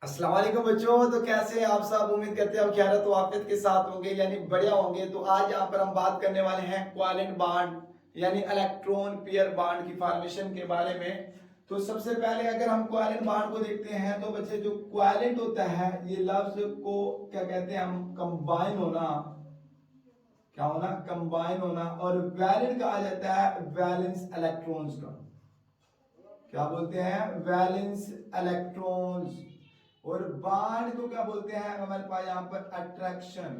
अस्सलाम वालेकुम बच्चों। तो कैसे हैं आप सब? उम्मीद करते हैं आप खैरियत तो आफियत के साथ होंगे, यानी बढ़िया होंगे। तो आज यहाँ पर हम बात करने वाले हैं कोवैलेंट बॉन्ड यानी इलेक्ट्रॉन पेयर बॉन्ड की फॉर्मेशन के बारे में। तो सबसे पहले अगर हम कोवैलेंट बॉन्ड को देखते हैं तो बच्चे जो कोवैलेंट होता है ये लफ्ज को क्या कहते हैं हम? कंबाइन होना। क्या होना? कंबाइन होना। और वैलेंट कहा जाता है वैलेंस इलेक्ट्रॉन्स का। क्या बोलते हैं? Valence electrons. और बाण को क्या बोलते हैं हमारे पास यहाँ पर? अट्रैक्शन।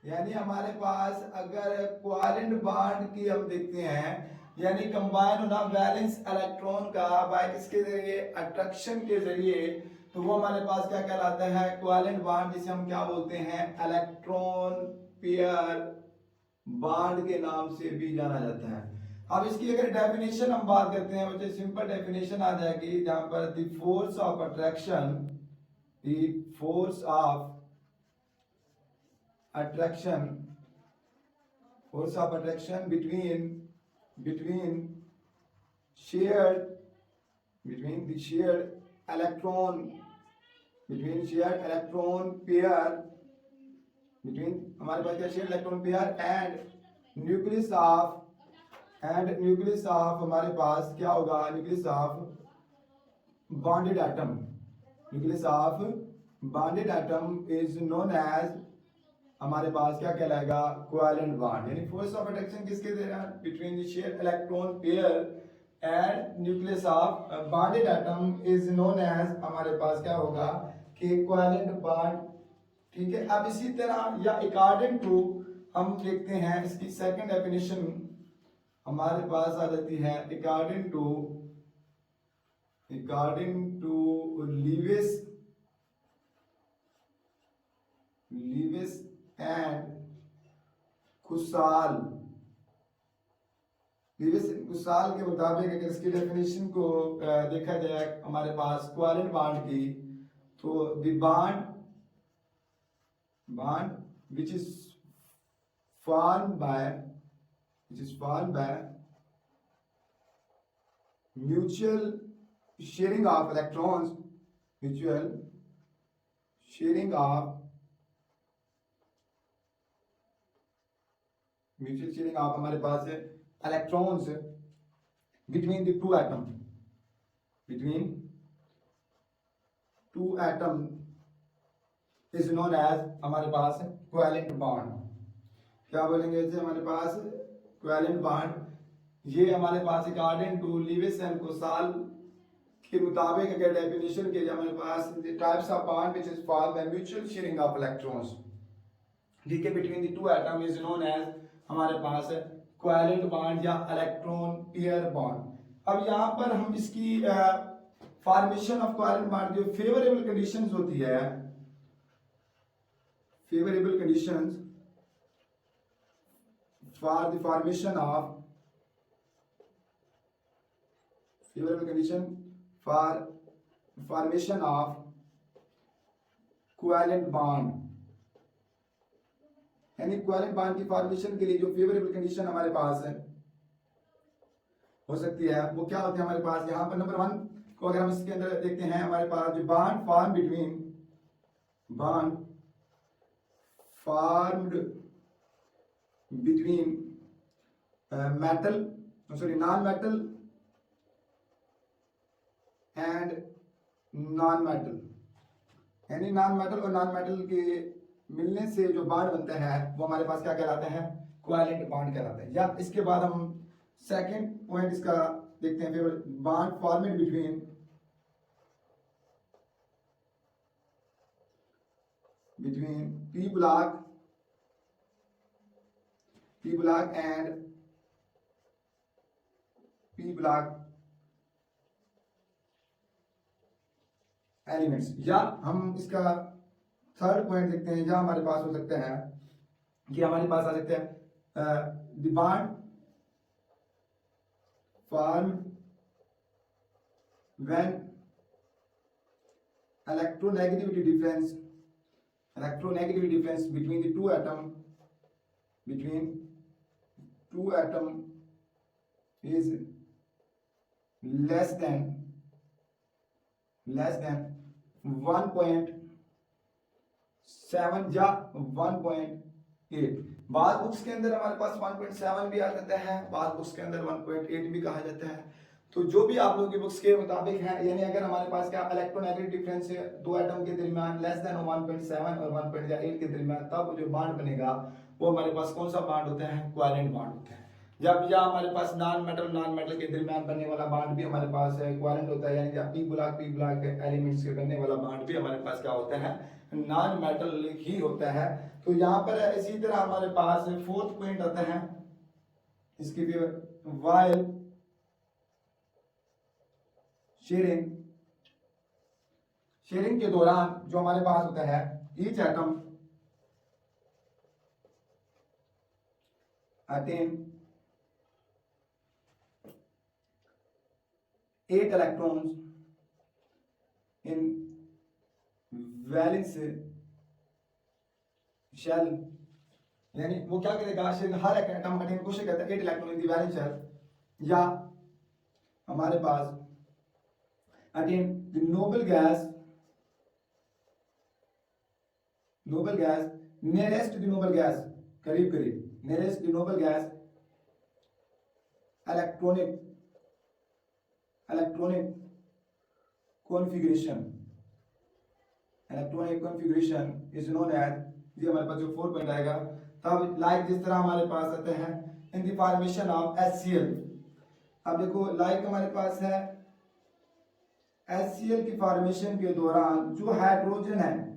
यानी हमारे पास अगर कोवैलेंट बॉन्ड की हम देखते हैं यानी कंबाइन होना वैलेंस इलेक्ट्रॉन का बाय किसके जरिए? अट्रैक्शन के जरिए। तो वो हमारे पास क्या कहलाता है? कोवैलेंट बॉन्ड, जिसे हम क्या बोलते हैं? इलेक्ट्रॉन पेयर बॉन्ड के नाम से भी जाना जाता है। अब इसकी अगर डेफिनेशन हम बात करते हैं बच्चे, सिंपल डेफिनेशन आ जाएगी जहां पर the force of attraction, the force of attraction, between shared between the shared electron pair, between हमारे पास क्या? shared electron pair and nucleus of हमारे पास क्या होगा? nucleus of bonded atom. nucleus of bonded atom is known as हमारे पास क्या कहलाएगा? Covalent bond. यानी फोर्स ऑफ अट्रैक्शन किसके दे रहा है? Between the share electron pair and nucleus of bonded atom is known as हमारे पास क्या होगा? कि कोवैलेंट बॉन्ड। ठीक है। अब इसी तरह या अकॉर्डिंग टू हम देखते हैं इसकी सेकंड डेफिनेशन हमारे पास आ जाती है according to Lewis and Kossel. Kossel के मुताबिक अगर इसकी डेफिनेशन को देखा जाए हमारे पास कोवैलेंट बॉन्ड की, तो the bond which is formed by mutual sharing of electrons, mutual sharing of हमारे पास है electrons between the two atom is known as हमारे पास कोवैलेंट बॉन्ड। क्या बोलेंगे इसे? हमारे पास कोवैलेंट बॉन्ड। ये हमारे पास according to Lewis and Kossel के मुताबिक अगर डेफिनेशन के लिए हमारे पास the types of bond which is formed by mutual sharing of electrons, ठीक है, between the two atom is known as हमारे पास कोवैलेंट बॉन्ड या इलेक्ट्रॉन पेयर बॉन्ड। अब यहाँ पर हम इसकी फॉर्मेशन ऑफ कोवैलेंट बॉन्ड जो फेवरेबल कंडीशंस होती है, favourable conditions for the formation of covalent bond. यानी कोवैलेंट बॉन्ड की फॉर्मेशन के लिए जो फेवरेबल कंडीशन हमारे पास है हो सकती है वो क्या होती है हमारे पास? यहाँ पर नंबर 1 को अगर हम इसके अंदर देखते हैं, हमारे पास जो bond formed between non metal and non metal, यानी नॉन मेटल और नॉन मेटल के मिलने से जो बॉन्ड बनता है वो हमारे पास क्या कहलाता है? कोवैलेंट बॉन्ड कहलाता है। या इसके बाद हम सेकंड पॉइंट इसका देखते हैं, फिर bond formed between P block and P block elements. या हम इसका थर्ड पॉइंट देखते हैं, या हमारे पास हो सकता है कि हमारे पास आ सकते हैं the bond form when electronegativity difference between the two atom is less than 1.7 या 1.8। बाद बुक्स के अंदर हमारे पास 1.7 भी आ जाता है, बाद बुक्स के अंदर 1.8 भी कहा जाता है। तो जो भी आप लोगों की बुक्स के मुताबिक है, यानी अगर हमारे पास क्या इलेक्ट्रोनेगेटिव डिफरेंस है दो एटम के दरमियान लेस देन 1.7 और 1.8 के दरमियान, तब जो बॉन्ड बनेगा वो हमारे पास कौन सा बॉन्ड होता है? कोवेलेंट बॉन्ड होता है। जब या हमारे पास नॉन मेटल के दरमियान बनने वाला बॉन्ड भी हमारे पास कोवेलेंट होता है, यानी कि पी ब्लॉक एलिमेंट्स के बनने वाला बॉन्ड भी हमारे पास क्या होता है? नॉन मेटल ही होता है। तो यहाँ पर इसी तरह हमारे पास फोर्थ पॉइंट आता है इसकी भी, वाइल शेयरिंग के दौरान जो हमारे पास होता है, each atom attain 8 electrons in valence shell, यानी वो क्या करेगा? हर एक एटम अटेन कोशिश करता है 8 electron in the valence shell, या हमारे पास attain the noble gas nearest the noble gas, करीब nearest the noble gas electronic configuration is known as, ये हमारे पास जो 4 पॉइंट आएगा, तब लाइक जिस तरह हमारे पास आते हैं in the formation of HCl। अब देखो लाइक हमारे पास है HCl की फॉर्मेशन के दौरान जो हाइड्रोजन है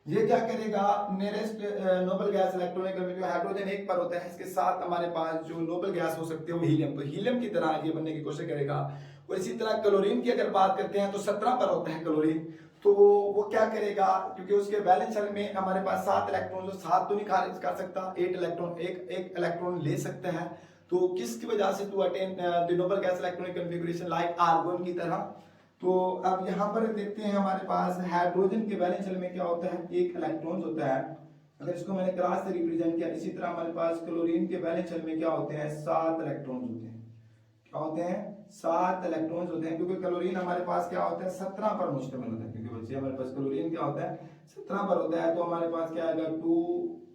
ये क्या करेगा? नियरेस्ट नोबल गैस इलेक्ट्रॉनिक जो हाइड्रोजन एक पर होता है, इसके साथ हमारे पास जो नोबल गैस हो सकती है वो हीलियम, तो हीलियम की तरह ये बनने की कोशिश करेगा। और इसी तरह क्लोरीन की अगर बात करते हैं तो 17 पर होता है क्लोरीन, तो वो क्या करेगा? क्योंकि उसके वैलेंस शेल में हमारे पास 7 इलेक्ट्रॉन, जो 7 तो नहीं खारिज कर सकता, 8 इलेक्ट्रॉन एक इलेक्ट्रॉन ले सकता है। तो किसकी वजह से? To attain the noble gas electronic configuration like argon की तरह। तो अब यहाँ पर देखते हैं हमारे पास हाइड्रोजन के वैलेंस शेल में क्या होता है? एक इलेक्ट्रॉन होता है। अगर इसको मैंने क्रॉस से रिप्रेजेंट किया, इसी तरह हमारे पास क्लोरीन के वैलेंस शेल में क्या होते हैं? 7 इलेक्ट्रॉन होते हैं। क्या होते हैं? 7 इलेक्ट्रॉन होते हैं, क्योंकि क्लोरीन हमारे पास क्या होता है? 17 पर मुश्तमिल होता है, क्योंकि बच्चे हमारे पास क्लोरीन क्या होता है? 17 पर होता है। तो हमारे पास क्या आएगा? 2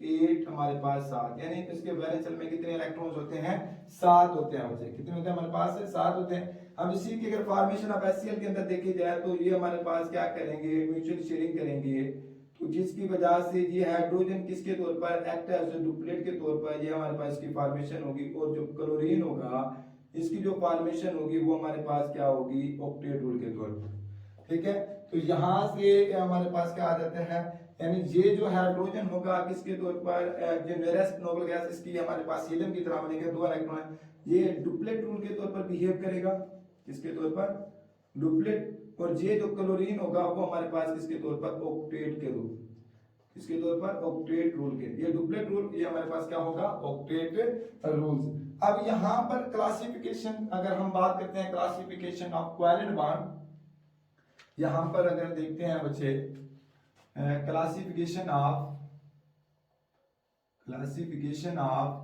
8 हमारे पास 7, यानी इसके वैलेंस शेल में कितने इलेक्ट्रॉन्स होते हैं? 7 होते हैं बच्चे। कितने होते हैं हमारे पास? 7 होते हैं। अब इसी की अगर फॉर्मेशन ऑफ HCl के अंदर देखी जाए तो ये हमारे पास क्या करेंगे? म्यूचुअल शेयरिंग करेंगे, तो जिसकी वजह से ये हाइड्रोजन किसके तौर पर एक्ट एज डुप्लेट के तौर पर ये हमारे पास इसकी फॉर्मेशन होगी, और जो क्लोरीन होगा इसकी जो फॉर्मेशन होगी वो हमारे पास क्या होगी? ऑक्टेट रूल के तौर पर। ठीक है, तो यहां से हमारे पास क्या आ जाता है? यानी ये जो हाइड्रोजन होगा किसके तौर पर? जो नियरेस्ट नोबल गैस इसकी हमारे पास हीलियम की तरह बनेगा, 2 इलेक्ट्रॉन, ये डुप्लेट रूल के तौर पर बिहेव करेगा। किसके तौर पर? डुप्लेट। और ये जो क्लोरीन होगा वो हमारे पास किसके तौर पर? ऑक्टेट के रूल। किसके तौर पर? ऑक्टेट रूल के। ये डुप्लेट रूल, ये हमारे पास क्या होगा? Octet rules. अब यहां पर क्लासिफिकेशन, अगर हम बात करते हैं क्लासिफिकेशन ऑफ कोवेलेंट बॉन्ड, यहां पर अगर देखते हैं बच्चे क्लासिफिकेशन ऑफ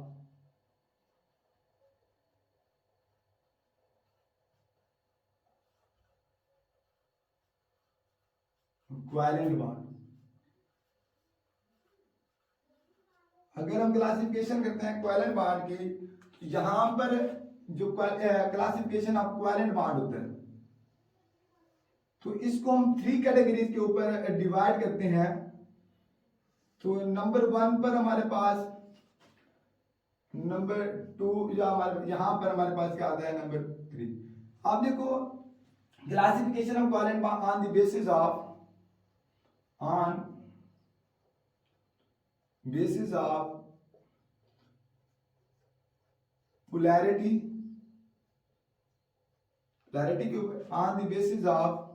कोवेलेंट बॉन्ड, अगर हम क्लासिफिकेशन करते हैं कोवेलेंट बॉन्ड की, तो यहां पर जो क्लासिफिकेशन ऑफ कोवेलेंट बॉन्ड होता है, तो इसको हम 3 कैटेगरीज के ऊपर डिवाइड करते हैं। तो नंबर 1 पर हमारे पास, नंबर 2, या हमारे यहां पर हमारे पास क्या आता है? नंबर 3। अब देखो classification of covalent bond on the basis of polarity के ऊपर, on the basis of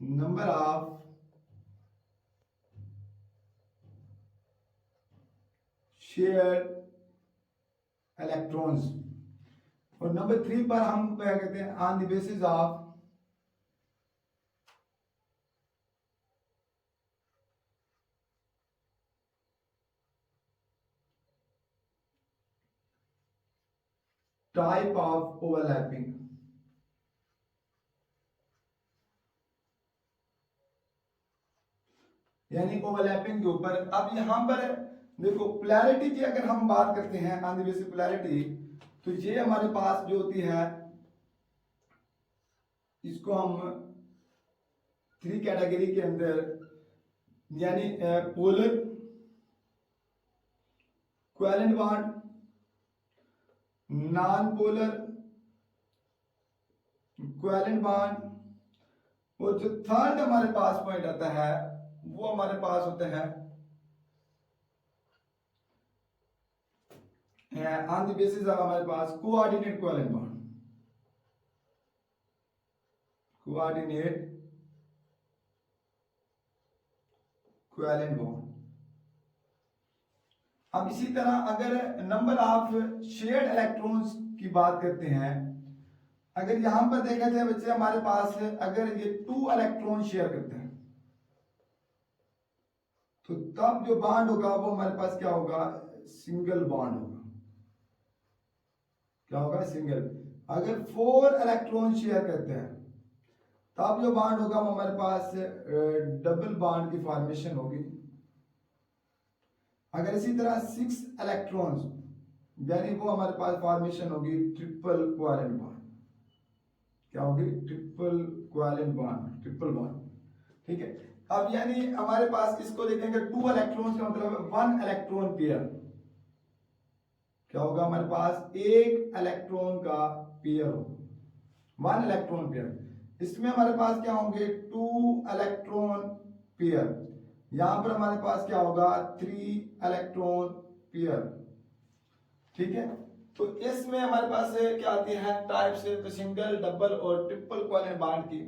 number of shared electrons, और नंबर 3 पर हम क्या कहते हैं? On the basis of type of overlapping. यानी ओवरलैपिंग के ऊपर अब यहां पर देखो पोलैरिटी की अगर हम बात करते हैं ऑन द बेसिस पोलैरिटी, तो ये हमारे पास जो होती है इसको हम 3 कैटेगरी के अंदर यानी polar, covalent bond, non polar, covalent bond, और जो थर्ड हमारे पास पॉइंट आता है वो हमारे पास होता है ऑन द बेसिस ऑफ हमारे पास coordinate covalent bond, coordinate covalent bond. अब इसी तरह अगर नंबर ऑफ शेयर्ड इलेक्ट्रॉन्स की बात करते हैं, अगर यहां पर देखा जाए बच्चे हमारे पास अगर ये 2 इलेक्ट्रॉन शेयर करते हैं तो तब जो बॉन्ड होगा वो हमारे पास क्या होगा, सिंगल बॉन्ड होगा। क्या होगा, सिंगल। अगर 4 इलेक्ट्रॉन शेयर करते हैं तब जो बॉन्ड होगा वो हमारे पास डबल बॉन्ड की फॉर्मेशन होगी। अगर इसी तरह 6 इलेक्ट्रॉन्स यानी वो हमारे पास फॉर्मेशन होगी ट्रिपल कोवेलेंट बॉन्ड। क्या होगी, triple covalent bond, triple bond. ठीक है, अब यानी हमारे पास इसको देखेंगे 2 इलेक्ट्रॉन्स का मतलब 1 इलेक्ट्रॉन पेयर। क्या होगा, हमारे पास 1 इलेक्ट्रॉन का पेयर होगा, 1 इलेक्ट्रॉन पेयर। इसमें हमारे पास क्या होंगे, 2 इलेक्ट्रॉन पेयर। यहां पर हमारे पास क्या होगा, 3 इलेक्ट्रॉन पेयर। ठीक है, तो इसमें हमारे पास क्या आती है टाइप्स, तो सिंगल, डबल और ट्रिपल कोवेलेंट बॉन्ड की।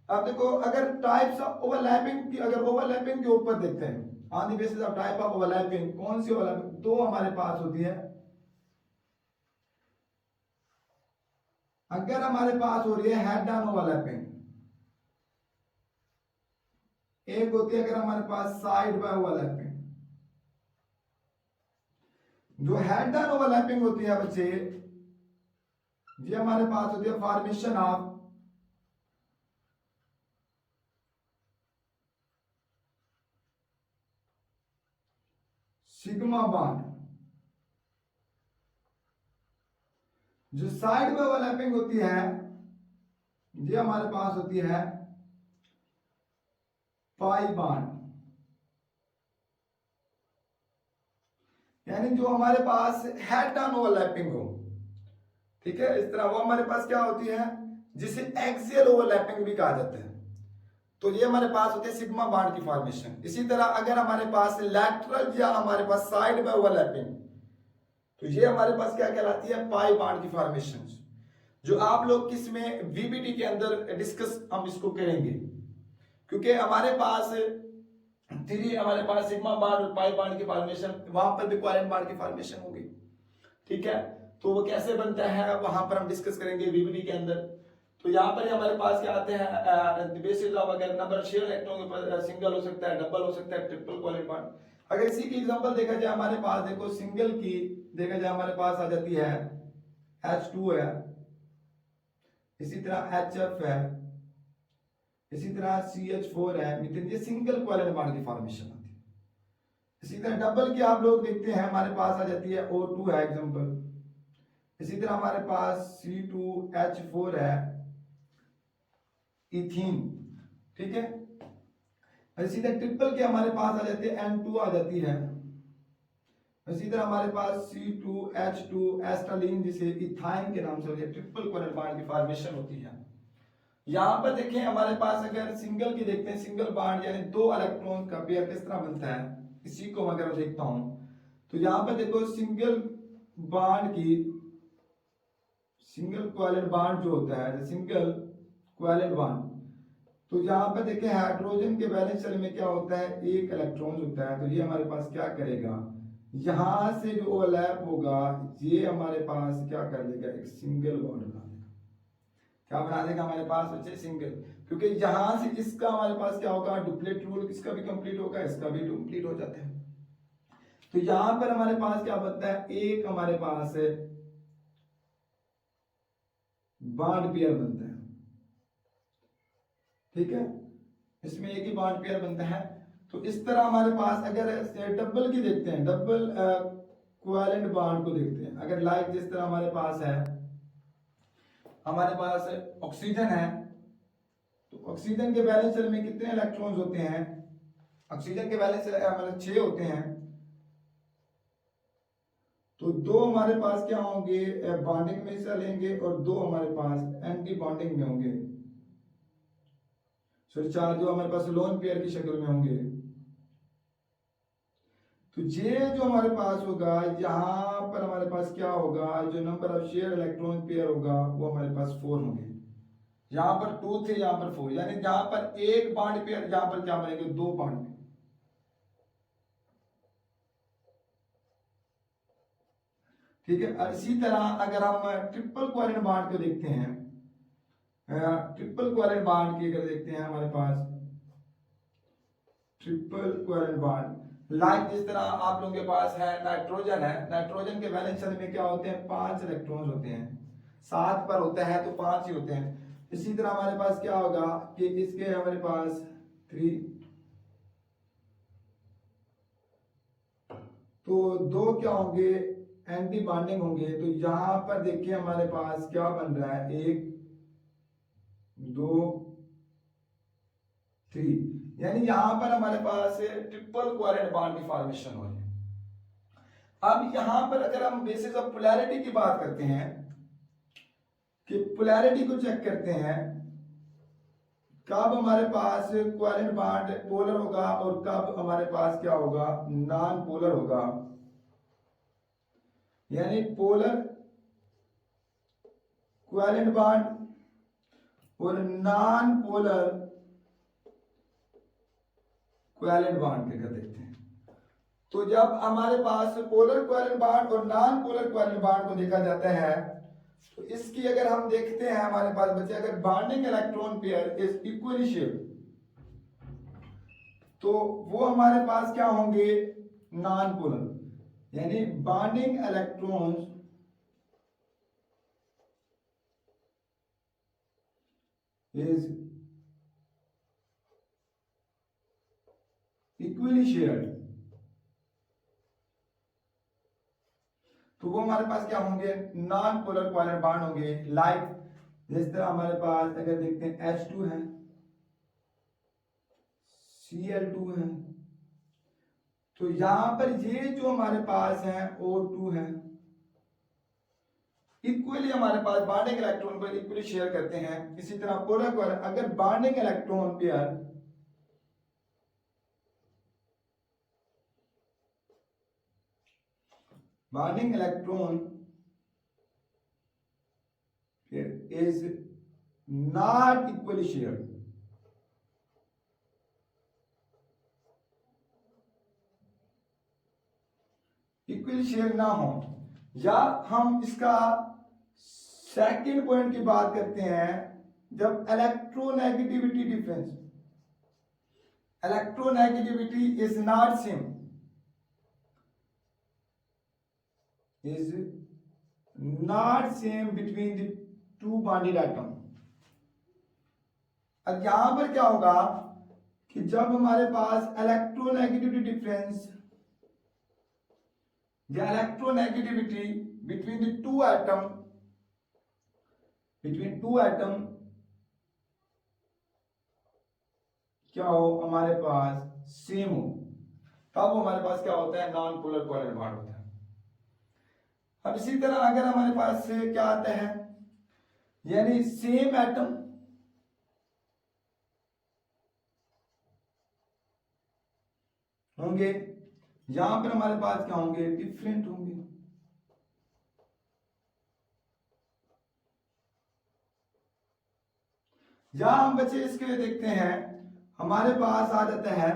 अब देखो अगर टाइप्स ऑफ ओवरलैपिंग की, अगर ओवरलैपिंग के ऊपर देखते हैं on the basis of type of overlapping, कौन सी ओवरलैपिंग, दो हमारे पास होती है। अगर हमारे पास हो रही है हेड ऑन ओवरलैपिंग, एक होती है अगर हमारे पास साइड बाय ओवरलैपिंग। जो हेड ऑन ओवरलैपिंग होती है बच्चे, ये हमारे पास होती है फॉर्मेशन ऑफ सिग्मा बॉन्ड। जो साइड में ओवरलैपिंग होती है ये हमारे पास होती है पाई बॉन्ड। यानी जो हमारे पास हेड ऑन ओवरलैपिंग हो, ठीक है, इस तरह वो हमारे पास क्या होती है, जिसे एक्सियल ओवरलैपिंग भी कहा जाता है। तो ये हमारे पास होती है सिग्मा बॉन्ड की फॉर्मेशन। इसी तरह अगर हमारे पास लैटरल या हमारे पास साइड में ओवरलैपिंग, तो ये हमारे पास क्या कहलाती है, पाई बॉन्ड की फॉर्मेशन, जो आप लोग किसमें वीबीटी के अंदर डिस्कस हम इसको करेंगे, क्योंकि हमारे पास 3 हमारे पास सिग्मा बॉन्ड और पाई बॉन्ड की फॉर्मेशन, वहां पर भी कोवेलेंट बॉन्ड की फॉर्मेशन होगी। ठीक है, तो वो कैसे बनता है वहां पर हम डिस्कस करेंगे वीबीटी के अंदर। तो यहाँ पर हमारे पास क्या आते हैं बेसिस ऑफ, अगर नंबर शेयर इलेक्ट्रॉन के ऊपर सिंगल हो सकता है, डबल हो सकता है, ट्रिपल कोवेलेंट बॉन्ड। अगर इसी की एग्जांपल देखा जाए हमारे पास, देखो सिंगल की देखा जाए हमारे पास आ जाती है H2 है, इसी तरह HF है, इसी तरह CH4 है, मीथेन। ये सिंगल कोवेलेंट बॉन्ड की फॉर्मेशन होती है। इसी तरह डबल की आप लोग देखते हैं हमारे पास आ जाती है O2 है एग्जांपल, इसी तरह हमारे पास C2H4 है, इथीन। ठीक है, इसी तरह ट्रिपल के हमारे पास आ जाती है N2 आ जाती है, इसी तरह हमारे पास C2H2 एस्टालीन, जिसे इथाइन के नाम से होती है, ट्रिपल कोवेलेंट बॉन्ड की फॉर्मेशन होती है। यहां पर देखें हमारे पास अगर सिंगल की देखते हैं, सिंगल बॉन्ड यानी 2 इलेक्ट्रॉन का पेयर किस तरह बनता है, इसी को अगर मैं देखता हूं तो यहां पर देखो सिंगल बॉन्ड की, सिंगल कोवेलेंट बॉन्ड जो होता है, सिंगल कोवेलेंट बॉन्ड, तो यहां पर देखें हाइड्रोजन के वैलेंस शेल में क्या होता है, 1 इलेक्ट्रॉन होता है। तो ये हमारे पास क्या करेगा, यहां से जो ओवरलैप होगा ये हमारे पास क्या कर देगा, एक सिंगल बॉन्ड बना देगा। क्या बना देगा हमारे पास बच्चे, सिंगल, क्योंकि यहां से इसका हमारे पास क्या होगा, डुप्लेट रूल, इसका भी कंप्लीट होगा, इसका भी कंप्लीट हो जाता है। तो यहां पर हमारे पास क्या बनता है, एक हमारे पास बॉन्ड पेयर बनता है। ठीक है, इसमें एक ही बॉन्ड पेयर बनता है। तो इस तरह हमारे पास अगर डबल की देखते हैं, डबल कोवेलेंट बॉन्ड को देखते हैं, अगर लाइक जिस तरह हमारे पास है, हमारे पास ऑक्सीजन है, तो ऑक्सीजन के वैलेंस शेल में कितने इलेक्ट्रॉन्स होते हैं? ऑक्सीजन के वैलेंस मतलब 6 होते हैं। तो 2 हमारे पास क्या होंगे? बॉन्डिंग में हिस्सा लेंगे और 2 हमारे पास एंटी बॉन्डिंग में होंगे। सो 4 जो हमारे पास लोन पेयर की शक्ल में होंगे। तो ये जो हमारे पास होगा, यहाँ पर हमारे पास क्या होगा? जो number of share electron pair होगा वो हमारे पास 4 होंगे। यहाँ पर 2 थे, यहाँ पर 4, यानी जहां पर एक बॉन्ड पेयर, यहाँ पर क्या बनेंगे? 2 बॉन्ड पेयर। ठीक है, और इसी तरह अगर हम ट्रिपल कोवेलेंट बॉन्ड को देखते हैं, ट्रिपल कोवेलेंट बॉन्ड की अगर देखते हैं, हमारे पास ट्रिपल कोवेलेंट बॉन्ड लाइक जिस तरह आप लोगों के पास है नाइट्रोजन है, नाइट्रोजन के वैलेंस शेल में क्या होते हैं? 5 इलेक्ट्रॉन्स होते हैं। 7 पर होता है तो 5 ही होते हैं। इसी तरह हमारे पास क्या होगा कि इसके हमारे पास 3, तो 2 क्या होंगे? एंटी बॉन्डिंग होंगे। तो यहां पर देखिए हमारे पास क्या बन रहा है? 1 2 3, यानी यहां पर हमारे पास ट्रिपल कोवेलेंट बॉन्ड की फॉर्मेशन हो रही है। अब यहां पर अगर हम बेसिस ऑफ पोलैरिटी की बात करते हैं, कि पोलैरिटी को चेक करते हैं, कब हमारे पास कोवेलेंट बॉन्ड पोलर होगा और कब हमारे पास क्या होगा? नॉन पोलर होगा। यानी पोलर कोवेलेंट बॉन्ड और नॉन पोलर कोवेलेंट बॉन्ड के देखते हैं। तो जब हमारे पास पोलर कोवेलेंट बॉन्ड और नॉन पोलर कोवेलेंट बॉन्ड को देखा जाता है, तो इसकी अगर हम देखते हैं हमारे पास बच्चे, अगर bonding electron pair is equally shaped, तो वो हमारे पास क्या होंगे? Non polar. यानी bonding electrons is equally shared, तो वो हमारे पास क्या होंगे? नॉन पोलर कोवेलेंट बॉन्ड होंगे। लाइक जिस तरह हमारे पास अगर देखते हैं H2 है, Cl2 है, तो यहां पर ये जो हमारे पास है O2 है, इक्वली हमारे पास बॉन्डिंग इलेक्ट्रॉन पर इक्वली शेयर करते हैं। इसी तरह पोलर कोवेलेंट, अगर bonding electron pair bonding electron is not equally shared, equally share ना हो, या हम इसका सेकंड पॉइंट की बात करते हैं, जब electronegativity difference, electronegativity is not same, is not same between the two bonded atom। अब यहां पर क्या होगा कि जब हमारे पास इलेक्ट्रोनेगेटिविटी डिफरेंस या electronegativity between the two atom, between two atom क्या हो? हमारे पास सेम हो, तब हमारे पास क्या होता है? नॉन पोलर कोवेलेंट बॉन्ड होता है। अब इसी तरह अगर हमारे पास से क्या आता है, यानी सेम एटम होंगे, यहां पर हमारे पास क्या होंगे? डिफरेंट होंगे। यहां हम बच्चे इसके लिए देखते हैं, हमारे पास आ जाता है,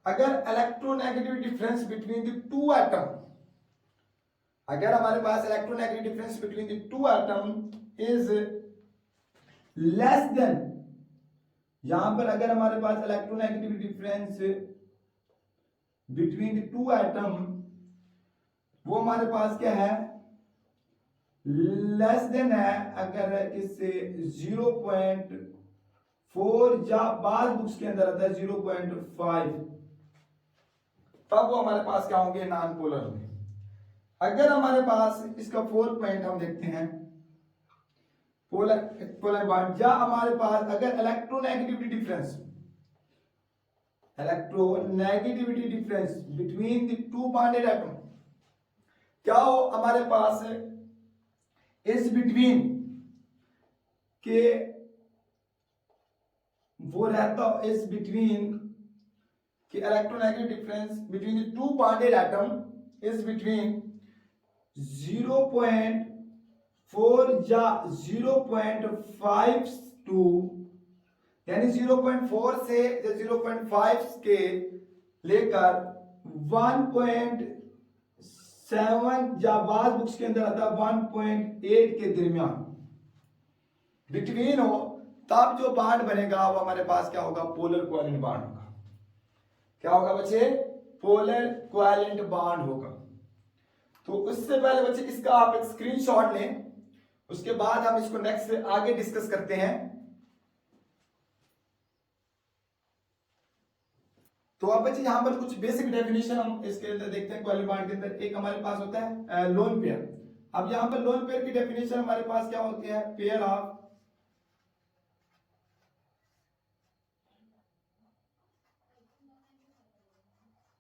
अगर electronegative difference between the two atom, अगर हमारे पास electronegative difference between the two atom is less than, यहां पर अगर हमारे पास electronegative difference between the two atom, वो हमारे पास क्या है? लेस देन है, अगर इससे 0.4 या बाद बुक्स के अंदर आता है 0.5, तब वो हमारे पास क्या होंगे, नॉन पोलर होंगे। अगर हमारे पास इसका 4 पॉइंट हम देखते हैं पोलर पोलर बॉन्ड, या हमारे पास अगर electronegativity difference between the to bonded atom, क्या हो हमारे पास इस बिटवीन के वो रहता इस बिटवीन कि electronegative difference between the to bonded atom is between 0.4 या 0.52, यानी 0.4 से 0.5 के लेकर 1.7 या बाद बुक्स के अंदर आता है 1.8 के दरमियान बिटवीन हो, तब जो बांड बनेगा वो हमारे पास क्या होगा, पोलर कोवैलेंट बांड होगा। क्या होगा बच्चे, पोलर कोवैलेंट बांड होगा। तो उससे पहले बच्चे इसका आप एक स्क्रीनशॉट लें, उसके बाद हम इसको नेक्स्ट आगे डिस्कस करते हैं। तो अब बच्चे यहां पर कुछ बेसिक डेफिनेशन हम इसके अंदर देखते हैं। कोवैलेंट बांड के अंदर एक हमारे पास होता है लोन पेयर। अब यहां पर लोन पेयर की डेफिनेशन हमारे पास क्या होती है, pair of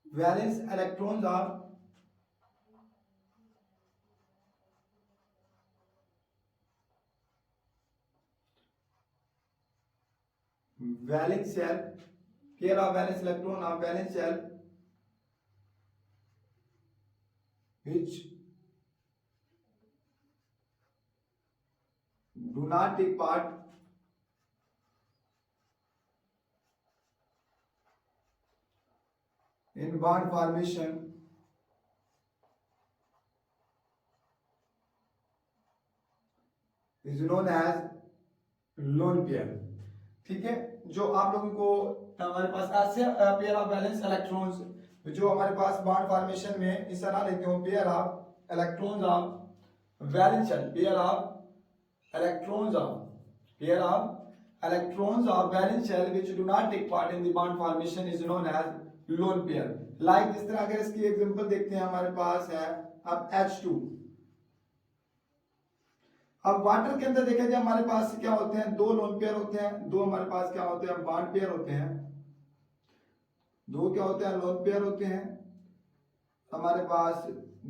valence electrons of valence shell, pair of valence electron of valence shell which do not take part in bond formation is known as lone pair। ठीक है, जो आप लोगों को हमारे पास ऐसे पेयर ऑफ वैलेंस इलेक्ट्रॉन्स जो हमारे पास बॉन्ड फॉर्मेशन में इस तरह लेते हो, pair of electrons of valence shell, pair of electrons of valence shell which do not take part in the bond formation is known as lone pair. Like जिस तरह अगर इसकी एग्जांपल देखते हैं, हमारे पास है अब H2। अब वाटर के अंदर देखा जाए हमारे पास क्या होते हैं, दो लोन पेयर होते हैं, दो हमारे पास क्या होते हैं, बॉन्ड पेयर होते हैं। दो क्या होते हैं, लोन पेयर होते हैं। हमारे पास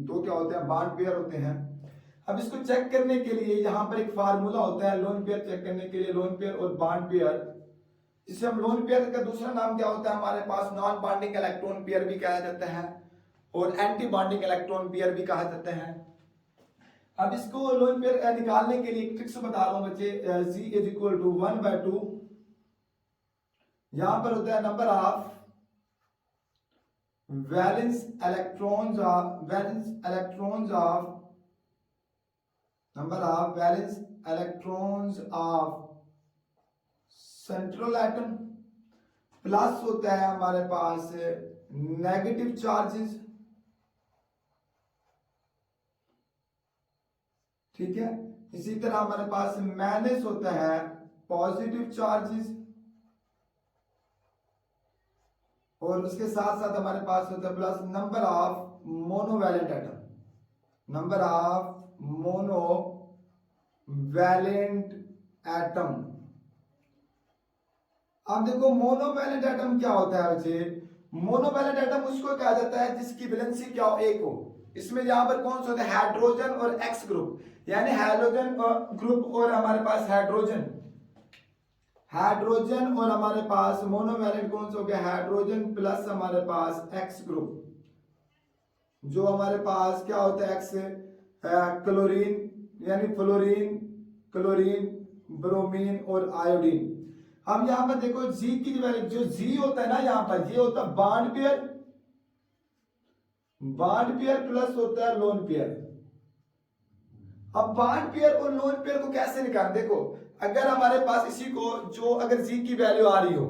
दो क्या होते हैं, बॉन्ड पेयर होते हैं। अब इसको चेक करने के लिए यहाँ पर एक फार्मूला होता है लोन पेयर चेक करने के लिए, लोन पेयर और बॉन्ड पेयर, जिसे हम लोन पेयर का दूसरा नाम क्या होता है, हमारे पास नॉन बॉन्डिंग इलेक्ट्रॉन पेयर भी कहा जाता है और एंटी बॉन्डिंग इलेक्ट्रॉन पेयर भी कहा जाता है। अब इसको लोन पेयर निकालने के लिए ट्रिक्स बता रहा हूं बच्चे। C इज इक्वल टू 1/2, यहां पर होता है number of valence electrons of central atom, plus होता है हमारे पास नेगेटिव चार्जेस। ठीक है, इसी तरह हमारे पास माइनस होता है पॉजिटिव चार्जेस, और उसके साथ साथ हमारे पास होता है plus number of monovalent atom, number of monovalent atom. अब देखो मोनोवैलेंट एटम क्या होता है बच्चे, मोनोवैलेंट एटम उसको कहा जाता है जिसकी वैलेंसी क्या हो, एक हो। इसमें यहां पर कौन सा होता है, हाइड्रोजन और एक्स ग्रुप, यानी हाइड्रोजन ग्रुप और हमारे पास हाइड्रोजन और हमारे पास मोनोवैलेंट कौन सा हो गया, हाइड्रोजन प्लस हमारे पास एक्स ग्रुप, जो हमारे पास क्या होता है, एक्स क्लोरीन यानी फ्लोरीन, क्लोरीन, ब्रोमीन और आयोडीन। हम यहां पर देखो जी की वैल्यू, जो जी होता है ना यहां पर, ये होता है बॉन्ड पेयर प्लस होता है लोन पेयर। अब बॉन्ड पेयर और लोन पेयर को कैसे निकालें, देखो अगर हमारे पास इसी को जो अगर जी की वैल्यू आ रही हो,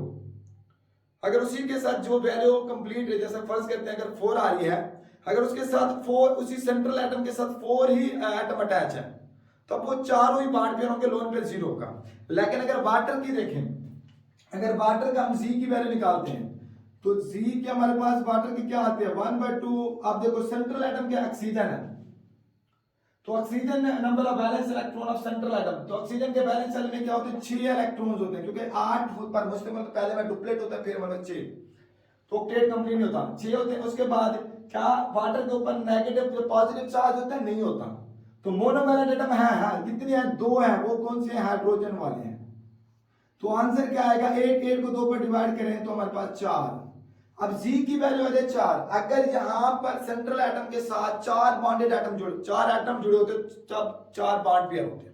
अगर उसी के साथ जो वैल्यू कंप्लीट है, जैसे फर्ज करते हैं अगर 4 आ रही है, अगर उसके साथ 4 उसी सेंट्रल एटम के साथ 4 ही एटम अटैच है, तो अब वो चारों ही बॉन्ड पेयर होंगे लोन पेयर 0 का। लेकिन अगर वाटर की देखें, अगर वाटर का हम जी की वैल्यू निकालते हैं तो जी के हमारे पास वाटर की क्या आती है 1/2। आप देखो सेंट्रल एटम क्या ऑक्सीजन है, तो oxygen number of valence electron of central atom, तो ऑक्सीजन के वैलेंस शेल में क्या होते हैं 6 इलेक्ट्रॉन्स होते हैं, क्योंकि 8 पर मुश्तमिल पहले में डुप्लेट होता है फिर मतलब 6, तो ऑक्टेट कंप्लीट नहीं होता, 6 होते हैं। उसके बाद क्या वाटर के ऊपर नेगेटिव जो पॉजिटिव चार्ज होता है नहीं होता, तो मोनोवैलेंट एटम है कितनी है 2 है, वो कौन से हैं हाइड्रोजन वाले हैं। तो आंसर क्या आएगा 8 को 2 पर डिवाइड करें तो हमारे पास 4। अब जी की वैल्यू है 4। अगर यहां पर सेंट्रल एटम के साथ 4 बॉन्डेड एटम जुड़े, 4 एटम जुड़े होते तब 4 बॉन्ड पेयर होते,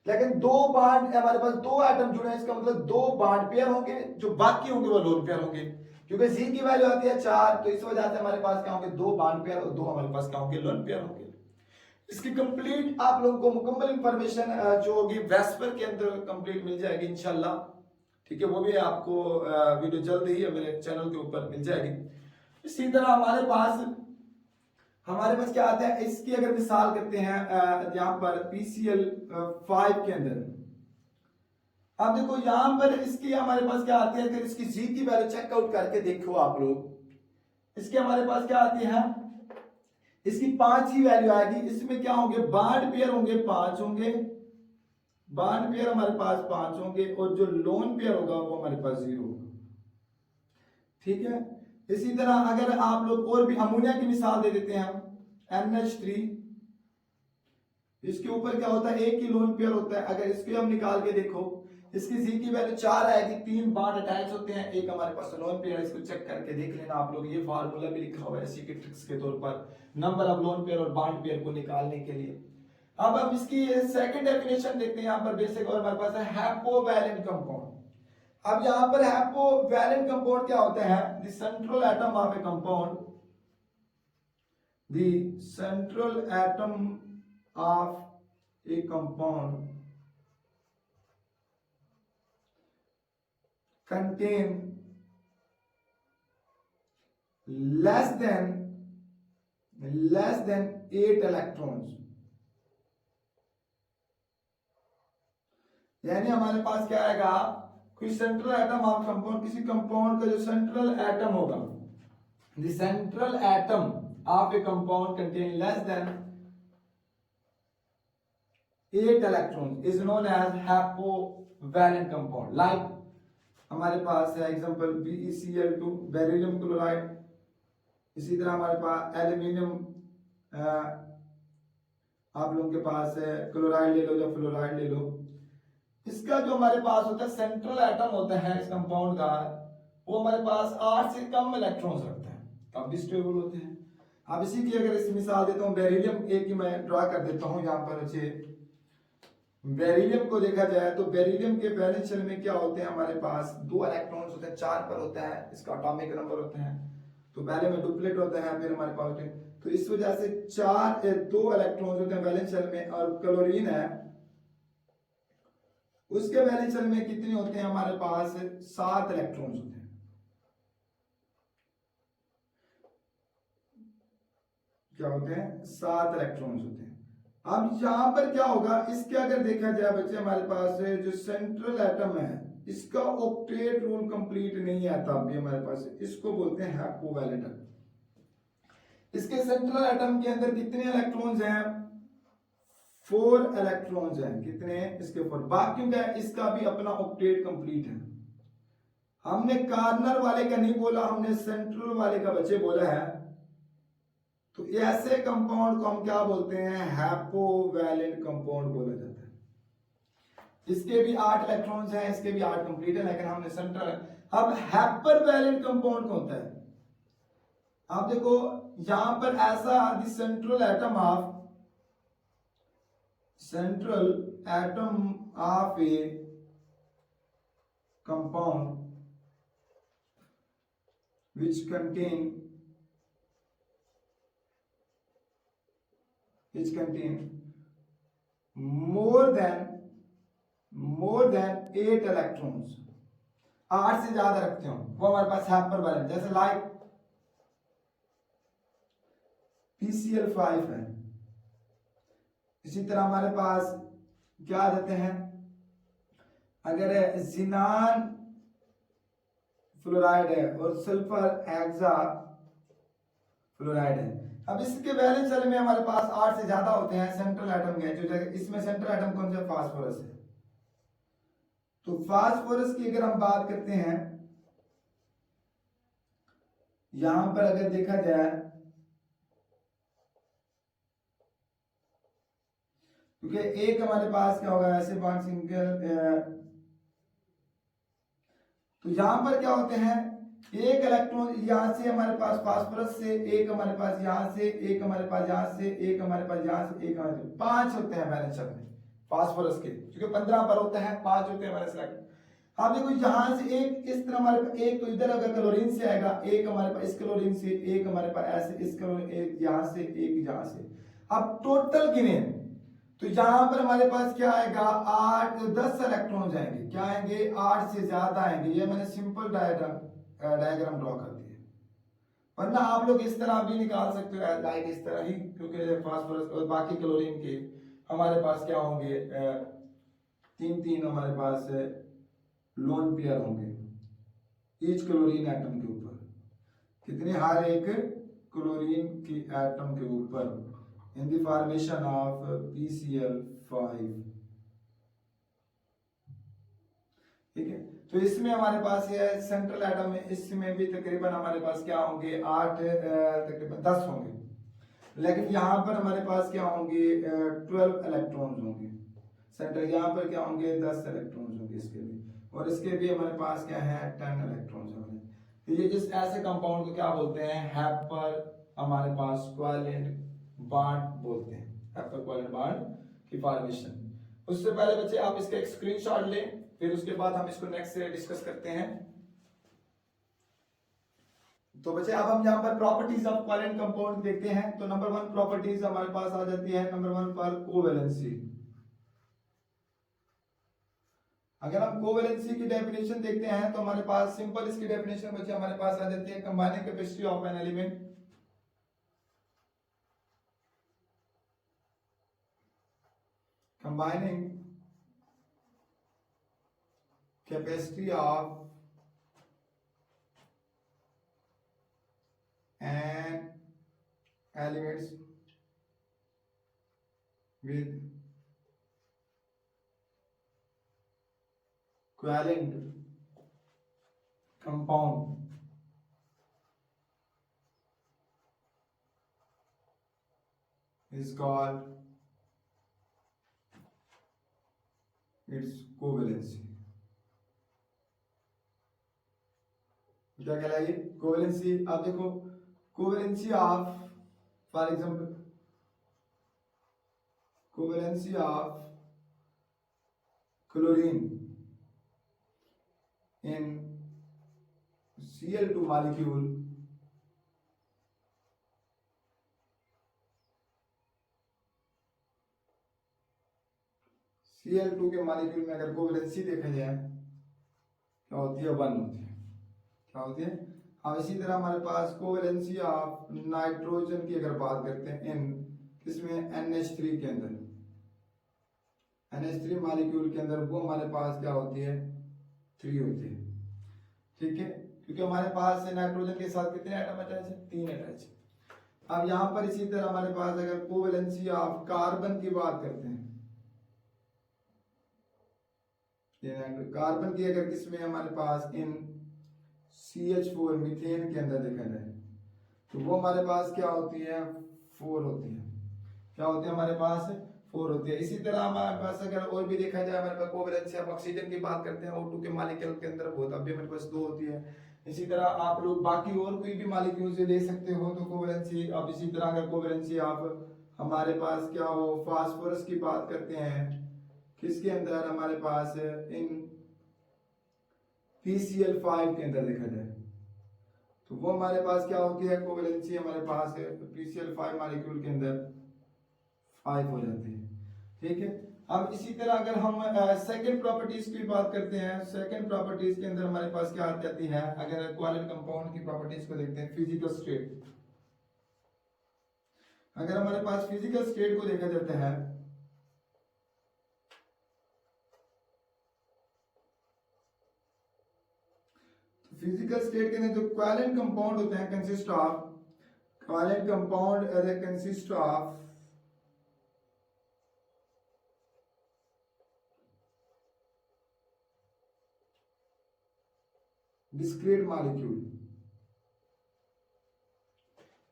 लेकिन 2 बॉन्ड हमारे पास 2 एटम जुड़े हैं, इसका मतलब 2 बॉन्ड पेयर होंगे, जो बाकी होंगे वो लोन पेयर होंगे, क्योंकि जी की वैल्यू आती है 4, तो इस वजह से हमारे पास क्या होंगे 2 बॉन्ड पेयर और 2 हमारे पास क्या होंगे लोन पेयर होंगे। इसकी कंप्लीट आप लोगों को मुकम्मल इंफॉर्मेशन जो होगी वेस्पर के अंदर कंप्लीट मिल जाएगी इंशाल्लाह, ठीक है। वो भी आपको वीडियो जल्द ही मेरे चैनल के ऊपर मिल जाएगी। इसी तरह हमारे पास क्या आता है, इसकी अगर मिसाल करते हैं यहाँ पर PCl5 के अंदर, अब देखो यहाँ पर इसकी हमारे पास क्या आती है, अगर इसकी जी की वैल्यू चेकआउट करके देखो आप लोग, इसके हमारे पास क्या आती है, इसकी 5 ही वैल्यू आएगी। इसमें क्या होंगे बॉन्ड पेयर होंगे 5 होंगे, बॉन्ड पेयर हमारे पास 5 होंगे, और जो लोन पेयर होगा वो हमारे पास 0 होगा, ठीक है। इसी तरह अगर आप लोग और भी अमोनिया की मिसाल दे देते हैं हम NH3, इसके ऊपर क्या होता है एक ही लोन पेयर होता है। अगर इसको हम निकाल के देखो, इसकी जी की वैल्यू 4 आएगी, 3 बॉन्ड अटैच होते हैं, एक हमारे पास लोन पेयर है। इसको चेक करके देख लेना आप लोग, ये फार्मूला भी लिखा हुआ है इसी के ट्रिक्स के तौर पर नंबर ऑफ लोन पेयर और बॉन्ड पेयर को निकालने के लिए। अब हम इसकी सेकंड डेफिनेशन देखते हैं यहाँ पर बेसिक, और हमारे पास है हैपोवैलेंट कंपाउंड। अब यहाँ पर हैपोवैलेंट कंपाउंड क्या होता है, the central atom of a compound, the central atom of a compound contain less than 8 electrons, यानी हमारे पास क्या आएगा, कोई सेंट्रल एटम ऑफ कंपाउंड, किसी कंपाउंड का जो सेंट्रल एटम होगा, the central atom of a compound contain less than 8 electrons is known as hypovalent compound. Like हमारे पास है एग्जांपल BeCl2 बेरिलियम क्लोराइड, इसी तरह हमारे पास एल्यूमिनियम, आप लोगों के पास है क्लोराइड ले लो या फ्लोराइड ले लो। इसका जो हमारे पास होता है सेंट्रल एटम होता है इस कंपाउंड का, वो हमारे पास 8 से कम इलेक्ट्रॉन्स रखता है, तब भी स्टेबल होते हैं। अब इसी की अगर इस मिसाल देता हूँ बेरिलियम एक की मैं ड्रा कर देता हूँ यहाँ पर। अच्छे बेरिलियम को देखा जाए तो बेरिलियम के वैलेंस शेल में क्या होते हैं, हमारे पास 2 इलेक्ट्रॉन्स होते हैं, 4 पर होता है, इसका एटॉमिक नंबर होता है, तो पहले में डुप्लेट होता है फिर हमारे पास होते हैं, तो इस वजह से 2 इलेक्ट्रॉन्स होते हैं वैलेंस शेल में। और क्लोरीन है उसके वैलेंस शेल में कितने होते हैं, हमारे पास 7 इलेक्ट्रॉन्स होते हैं। क्या होते हैं 7 इलेक्ट्रॉन्स होते हैं। अब यहां पर क्या होगा, इसके अगर देखा जाए बच्चे, हमारे पास जो सेंट्रल एटम है इसका ऑक्टेट रूल कंप्लीट नहीं आता, अभी हमारे पास इसको बोलते हैं हैपोवैलेंट एटम। इसके सेंट्रल एटम के अंदर कितने इलेक्ट्रॉन्स हैं, 4 इलेक्ट्रॉन्स हैं, कितने इसके 4, बाकी क्या है इसका भी अपना ऑक्टेट कंप्लीट है। हमने कार्नर वाले का नहीं बोला, हमने सेंट्रल वाले का बच्चे बोला है। तो ऐसे कंपाउंड को हम क्या बोलते हैं, हैपोवैलेंट कंपाउंड बोला जाता है। इसके भी 8 इलेक्ट्रॉन्स हैं, इसके भी 8 कंप्लीट है, लेकिन हमने सेंट्रल। अब हाइपरवैलेंट कंपाउंड कौन होता है, आप देखो यहां पर ऐसा the central atom of a compound which contain more than 8 electrons, 8 से ज्यादा रखते हो वो हमारे पास हाइपरवैलेंट, जैसे लाइक PCl5 है, इसी तरह हमारे पास क्या आ जाते हैं, अगर जिनान फ्लोराइड है और सल्फर हेक्सा फ्लोराइड है। अब इसके वैलेंस शेल में हमारे पास 8 से ज्यादा होते हैं सेंट्रल एटम के, जो इसमें सेंट्रल एटम कौन सा, फास्फोरस है। तो फास्फोरस की अगर हम बात करते हैं, यहां पर अगर देखा जाए, क्योंकि एक हमारे पास क्या होगा, ऐसे बॉन्ड सिंगल, तो यहां पर क्या होते हैं, एक इलेक्ट्रॉन यहां से हमारे पास फास्फोरस से, एक हमारे पास यहां से, एक हमारे पास यहां से, एक हमारे पास यहां से, एक हमारे पास, 5 होते हैं वैलेंस शेल में फास्फोरस के, क्योंकि 15 पर होते हैं, 5 होते हैं वैलेंस शेल। आप देखो यहां से एक इस तरह हमारे पास, एक तो इधर अगर क्लोरीन से आएगा, एक हमारे पास इस क्लोरीन से, एक हमारे पास ऐसे इस क्लोरीन, एक यहां से, एक यहां से। अब टोटल गिने तो यहां पर हमारे पास क्या आएगा, 8 10 इलेक्ट्रॉन जाएंगे, क्या आएंगे, 8 से ज्यादा आएंगे। ये मैंने सिंपल डायग्राम ड्रॉ कर दिया, वरना आप लोग इस तरह भी निकाल सकते हो, लाइक इस तरह ही, क्योंकि फास्फोरस और बाकी क्लोरीन के हमारे पास क्या होंगे, 3 हमारे पास लोन पेयर होंगे ईच क्लोरीन एटम के ऊपर, कितने, हर एक क्लोरीन की एटम के ऊपर, in the formation of PCl5। ठीक है, तो इसमें हमारे पास ये सेंट्रल एटम में, इसमें भी तकरीबन हमारे पास क्या होंगे, 8 तकरीबन 10 होंगे, लेकिन यहाँ पर हमारे पास क्या होंगे, 12 इलेक्ट्रॉन्स होंगे सेंट्रल, यहाँ पर क्या होंगे, 10 इलेक्ट्रॉन्स होंगे इसके भी, और इसके भी हमारे पास क्या है, 10 इलेक्ट्रॉन्स होंगे। तो ये जिस ऐसे कंपाउंड को क्या बोलते हैं, हैपर हमारे पास कोवैलेंट बॉन्ड बोलते हैं, हैपर कोवैलेंट बॉन्ड की फॉर्मेशन। उससे पहले बच्चे आप इसका एक स्क्रीनशॉट लें, फिर उसके बाद हम इसको नेक्स्ट से डिस्कस करते हैं। तो बच्चे अब हम यहाँ पर प्रॉपर्टीज ऑफ कोवैलेंट कंपाउंड देखते हैं। तो नंबर 1 प्रॉपर्टीज हमारे पास आ जाती है, नंबर 1 पर कोवैलेंसी। अगर हम कोवैलेंसी की डेफिनेशन देखते हैं तो हमारे पास सिंपल इसकी डेफिनेशन बच्चे हमारे पास आ जाती है, combining capacity of an element, combining capacity of an elements with covalent compound is called its covalency। क्या कहलाएगी, कोवैलेंसी। आप देखो covalency of, for example covalency of chlorine in Cl2 molecule Cl2 के मॉलिक्यूल में अगर कोवैलेंसी देखा जाए क्या होती है, 1 होती है, क्या होती है। अब इसी तरह हमारे पास कोवैलेंसी ऑफ नाइट्रोजन की अगर बात करते हैं इन किसमें, NH3 के अंदर, NH3 मॉलिक्यूल के अंदर वो हमारे पास क्या होती है, 3 होती है। ठीक है, क्योंकि हमारे पास नाइट्रोजन के साथ कितने एटम अटैच है, 3 अटैच। अब यहां पर इसी तरह हमारे पास अगर कोवैलेंसी ऑफ कार्बन की बात करते हैं, कार्बन की अगर किसमें हमारे पास इन CH4 मीथेन के अंदर देखा जाए तो वो हमारे पास क्या होती है, 4 होती है, क्या होती है हमारे पास, 4 होती है। इसी तरह हमारे पास अगर और भी देखा जाए, हमारे पास कोवैलेंसी ऑफ ऑक्सीजन की बात करते हैं, O2 के मॉलिक्यूल के अंदर बहुत, अभी हमारे पास 2 होती है। इसी तरह आप लोग बाकी और कोई भी मॉलिक्यूल से ले सकते हो तो कोवैलेंसी। अब इसी तरह अगर कोवैलेंसी आप हमारे पास क्या हो, फास्फोरस की बात करते हैं, किसके अंदर हमारे पास इन PCl5 के अंदर देखा जाए तो वो हमारे पास क्या होती है, कोवैलेंसी हमारे पास है तो PCl5 मॉलिक्यूल के अंदर 5 हो जाती है। ठीक है, अब इसी तरह अगर हम सेकंड प्रॉपर्टीज की बात करते हैं, सेकंड प्रॉपर्टीज के अंदर हमारे पास क्या आ जाती है, अगर कोवैलेंट कंपाउंड की प्रॉपर्टीज को देखते हैं, फिजिकल स्टेट। अगर हमारे पास फिजिकल स्टेट को देखा जाता है फिजिकल स्टेट के अंदर जो कोवैलेंट कंपाउंड होते हैं consist of covalent compound consist of discrete molecule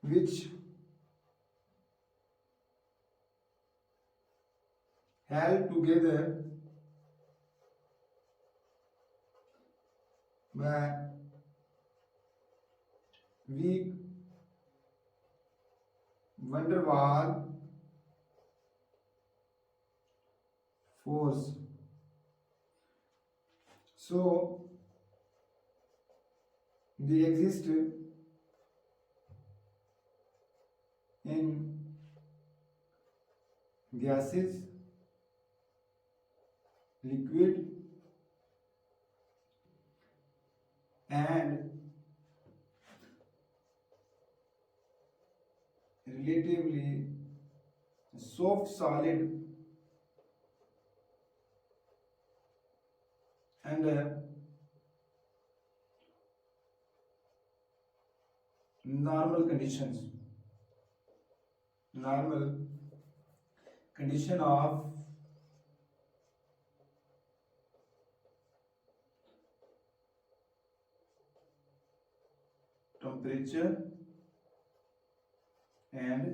which held together by weak van der Waal force. So they exist in gases, liquid and relatively soft solid and normal conditions, normal condition of temperature and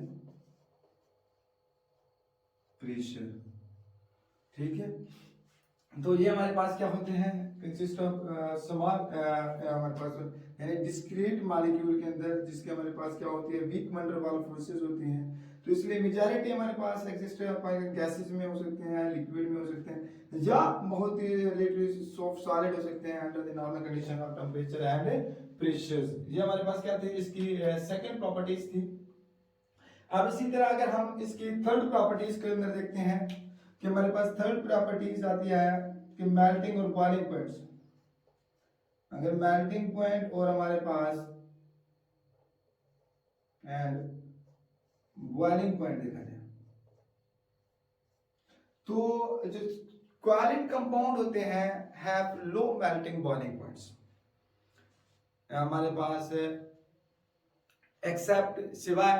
pressure. ठीक है, तो ये हमारे पास क्या होते हैं, consist of small हमारे पास यानी डिस्क्रीट मॉलिक्यूल के अंदर जिसके हमारे पास क्या होती है वीक वैन डर वाल फोर्सेस होती हैं, तो इसलिए मेजॉरिटी हमारे पास एक्सिस्ट गैसेस में हो सकते हैं, लिक्विड में हो सकते हैं, या बहुत ही रिलेटिवली सॉफ्ट सॉलिड हो सकते हैं under the normal condition of temperature and pressures. ये हमारे पास क्या थी, इसकी सेकंड प्रॉपर्टीज थी। अब इसी तरह अगर हम इसकी थर्ड प्रॉपर्टीज के अंदर देखते हैं कि हमारे पास थर्ड प्रॉपर्टीज आती है कि मेल्टिंग और बॉइलिंग पॉइंट्स। अगर मेल्टिंग पॉइंट और हमारे पास एंड बॉइलिंग पॉइंट देखा जाए तो जो कोवैलेंट कंपाउंड होते हैं have low melting boiling points हमारे पास, एक्सेप्ट सिवाय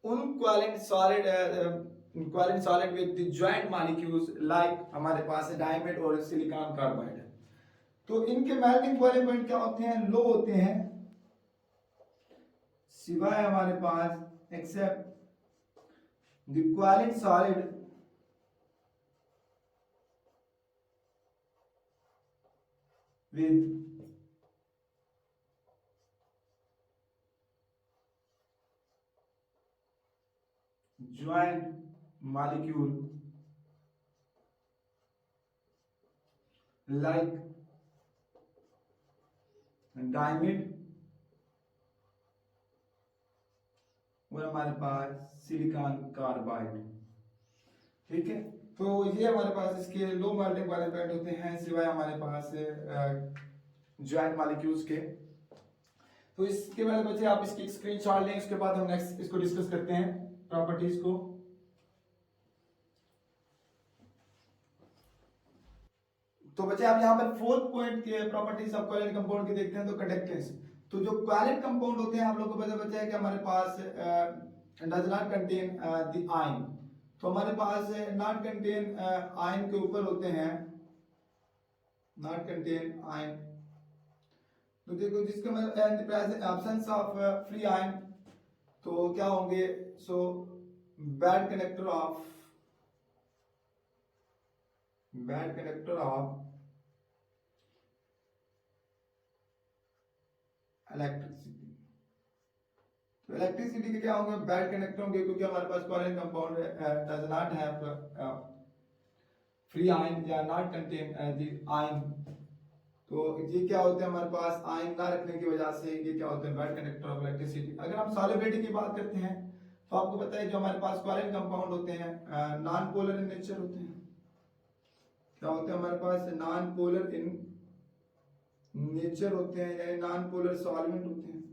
उन covalent solid with the joint molecules like हमारे पास डायमंड और सिलिकॉन कार्बाइड। तो इनके मेल्टिंग बॉइलिंग पॉइंट क्या होते हैं, लो होते हैं, सिवाय हमारे पास except the covalent solid with joint molecule like diamond और हमारे पास सिलिकॉन कार्बाइड। ठीक है, तो ये हमारे पास इसके लो मेल्टिंग वाले पॉइंट होते हैं सिवाय हमारे पास जॉइंट मॉलिक्यूल्स के। तो इसके बाद बच्चे आप इसकी स्क्रीनशॉट लें, उसके बाद हम नेक्स्ट इसको डिस्कस करते हैं प्रॉपर्टीज को। तो बच्चे आप यहाँ पर फोर्थ पॉइंट के प्रॉपर्टीज ऑफ कोवैलेंट कंपाउंड की देखते हैं तो कंडक्टेंस। तो जो कोवैलेंट कंपाउंड होते हैं आप लोगों को पता बच्चा है कि हमारे पास does not contain the ion, तो हमारे पास नॉट कंटेन आयन के ऊपर होते हैं नॉट कंटेन आयन। तो देखो जिसके एब्सेंस ऑफ फ्री आयन तो क्या होंगे, so bad conductor of electricity. तो इलेक्ट्रिसिटी के क्या होंगे, बैड कंडक्टर होंगे क्योंकि हमारे पास covalent compound does not have free ion या नॉट कंटेन द आयन। तो ये क्या होते हैं हमारे पास आयन ना रखने की वजह से ये क्या होते हैं बैड कंडक्टर ऑफ इलेक्ट्रिसिटी। अगर हम सॉल्युबिलिटी की बात करते हैं तो आपको पता है जो हमारे पास कोवैलेंट कंपाउंड होते हैं नॉन पोलर इन नेचर होते हैं। क्या होते हैं हमारे पास नॉन पोलर इन नेचर होते हैं, यानी नॉन पोलर सॉल्वेंट होते हैं।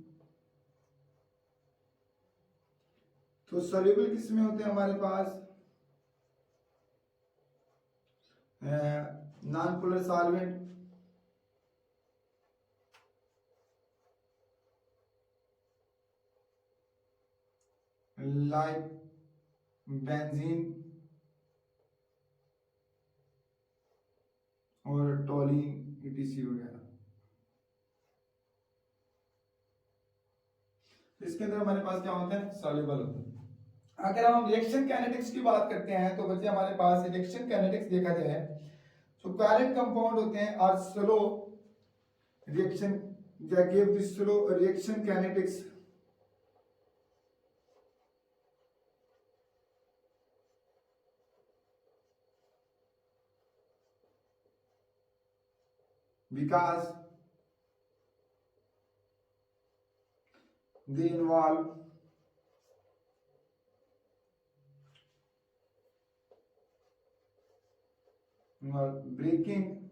तो सॉल्युबल किस में होते हैं हमारे पास, non polar solvent like benzene और टोलीन ईटीसी वगैरह। इसके अंदर हमारे पास क्या होता है, सॉल्युबल होता है। अगर हम रिएक्शन काइनेटिक्स की बात करते हैं तो बच्चे हमारे पास रिएक्शन काइनेटिक्स देखा जाए, जो कोवैलेंट कंपाउंड होते हैं are slow reaction, they give the slow reaction kinetics because they involve breaking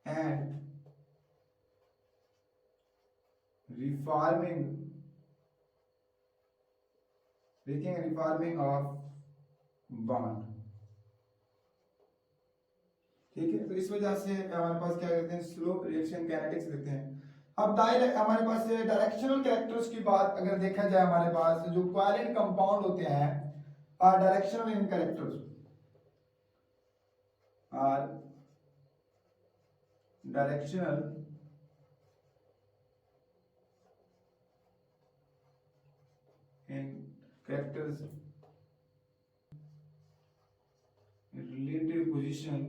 and reforming, breaking and reforming of bond। ठीक है, तो इस वजह से हमारे पास क्या कहते हैं, स्लो रिएक्शन काइनेटिक्स देते हैं। अब हमारे पास डायरेक्शनल कैरेक्टर्स की बात अगर देखा जाए, हमारे पास जो कोवैलेंट कंपाउंड होते हैं are directional in characters, are directional in characters, relative position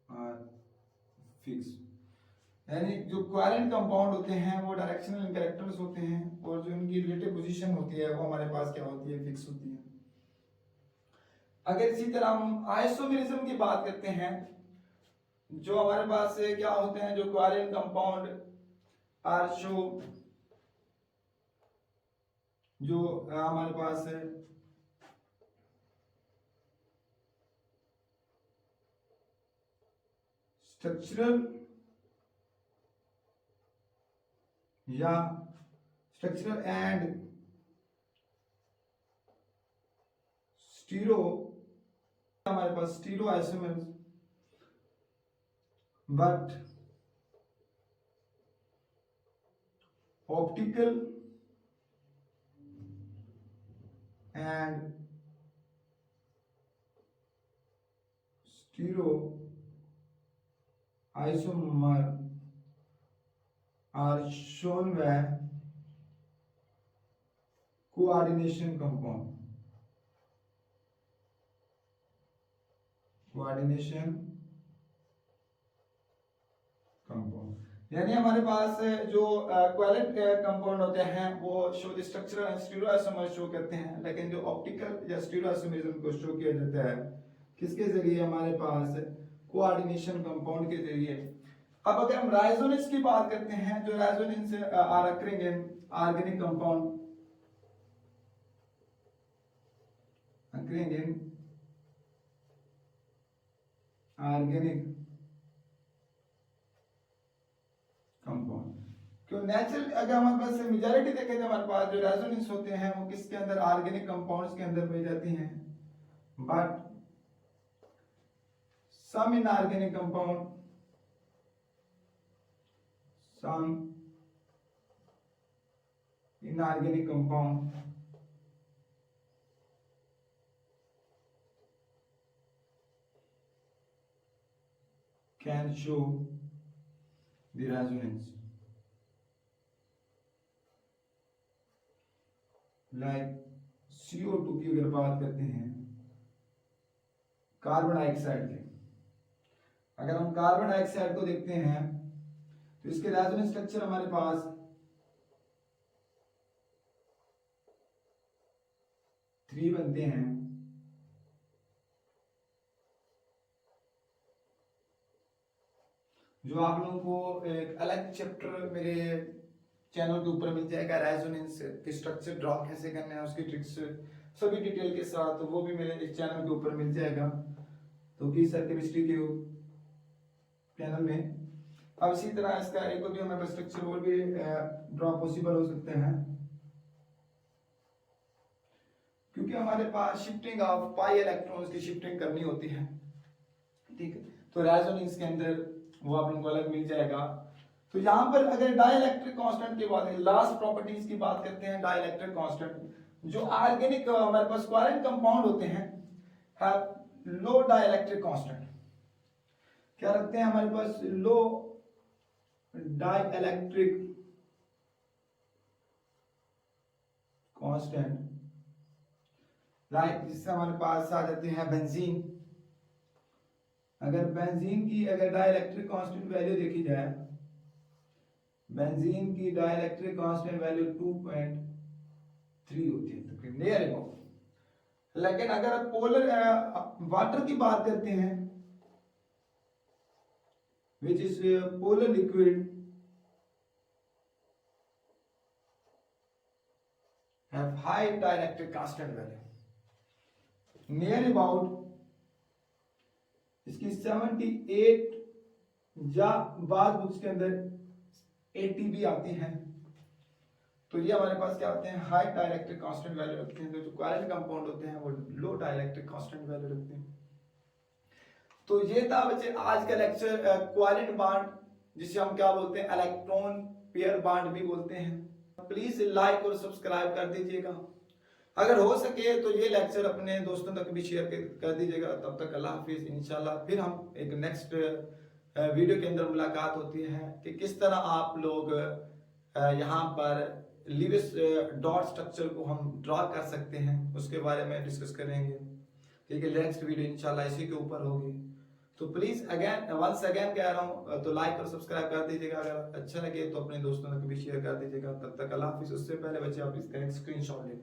are fixed। यानी जो कोवैलेंट कंपाउंड होते हैं वो डायरेक्शनल इन कैरेक्टर्स होते हैं और जो उनकी रिलेटिव पोजीशन होती है वो हमारे पास क्या होती है, फिक्स होती है। अगर इसी तरह हम आइसोमेरिज्म की बात करते हैं, जो हमारे पास क्या होते हैं, जो कोवैलेंट कंपाउंड आर शो, जो हमारे पास है स्ट्रक्चरल या स्ट्रक्चरल एंड स्टीरो, हमारे पास stereo isomers, but optical and stereo isomer are shown by coordination compound, coordination compound। यानी हमारे पास जो कोवैलेंट कंपाउंड होते हैं वो show the structural and stereo isomer show करते हैं, लेकिन जो ऑप्टिकल या स्टीरियो आइसोमरिज्म को शो किया जाता है किसके जरिए, हमारे पास कोऑर्डिनेशन कंपाउंड के जरिए। अब अगर हम रेजोनेंस की बात करते हैं, जो resonance are occurring in organic compound, occurring in organic compound. क्यों नेचुरल, अगर हमारे पास मेजॉरिटी देखें तो हमारे पास जो रेजोनेंस होते हैं वो किसके अंदर, ऑर्गेनिक कंपाउंड्स के अंदर पाई जाती हैं, but some inorganic compound, some inorganic compound can show the resonance, like CO2 की अगर बात करते हैं, कार्बन डाइऑक्साइड के, अगर हम कार्बन डाइऑक्साइड को देखते हैं तो इसके रेजोनेंस स्ट्रक्चर हमारे पास 3 बनते हैं। जो आप लोगों को एक अलग चैप्टर मेरे चैनल के ऊपर मिल जाएगा, रेजोनेंस के स्ट्रक्चर ड्रॉ कैसे करना है, उसकी ट्रिक्स सभी डिटेल के साथ, तो वो भी मेरे इस चैनल के ऊपर मिल जाएगा, तो की सर केमिस्ट्री के चैनल में। अब इसी तरह इसका एक भी हमारे पास स्ट्रक्चर और भी ड्रॉ पॉसिबल हो सकते हैं, क्योंकि हमारे पास शिफ्टिंग ऑफ पाई इलेक्ट्रॉन्स की शिफ्टिंग करनी होती है, ठीक है। तो रेजोनेंस के अंदर वो आप लोगों को अलग मिल जाएगा। तो यहाँ पर अगर डाइलेक्ट्रिक कांस्टेंट की बात है, लास्ट प्रॉपर्टीज की बात करते हैं डाइलेक्ट्रिक कांस्टेंट, जो ऑर्गेनिक हमारे पास कोवेलेंट कंपाउंड होते हैं हैव लो डाइलेक्ट्रिक कांस्टेंट। क्या रखते हैं हमारे पास? लो डाइलेक्ट्रिक कांस्टेंट। राइट, जिससे हमारे पास आ जाते हैं बेंजीन। अगर बेंजीन की अगर डाइलेक्ट्रिक कांस्टेंट वैल्यू देखी जाए, बेंजीन की डाइलेक्ट्रिक कांस्टेंट वैल्यू 2.3 होती है तकरीबन, नियर अबाउट। लेकिन अगर पोलर वाटर की बात करते हैं, which is polar liquid have high dielectric constant value, near about इसकी 78 या बाद बुक्स के अंदर 80 भी आती हैं। तो ये हमारे पास क्या होते हैं? हाई डाइलेक्ट्रिक कांस्टेंट वैल्यू रखते हैं। जो कोवेलेंट कंपाउंड होते हैं वो लो डाइलेक्ट्रिक कांस्टेंट वैल्यू रखते हैं। तो ये था बच्चे आज का लेक्चर, कोवेलेंट बॉन्ड, जिसे हम क्या बोलते हैं? इलेक्ट्रॉन पेयर बॉन्ड भी बोलते हैं। प्लीज लाइक और सब्सक्राइब कर दीजिएगा। अगर हो सके तो ये लेक्चर अपने दोस्तों तक भी शेयर कर दीजिएगा। तब तक अल्लाह हाफिज। इंशाल्लाह फिर हम एक नेक्स्ट वीडियो के अंदर मुलाकात होती है कि किस तरह आप लोग यहाँ पर लीविस डॉट स्ट्रक्चर को हम ड्रॉ कर सकते हैं, उसके बारे में डिस्कस करेंगे। ठीक है, नेक्स्ट वीडियो इंशाल्लाह इसी के ऊपर होगी। तो प्लीज अगेन वंस अगेन कह रहा हूँ, तो लाइक और सब्सक्राइब कर दीजिएगा। अगर अच्छा लगे तो अपने दोस्तों तक भी शेयर कर दीजिएगा। तब तक अल्लाह हाफिज। उससे पहले बच्चे आप इसका एक स्क्रीनशॉट लें।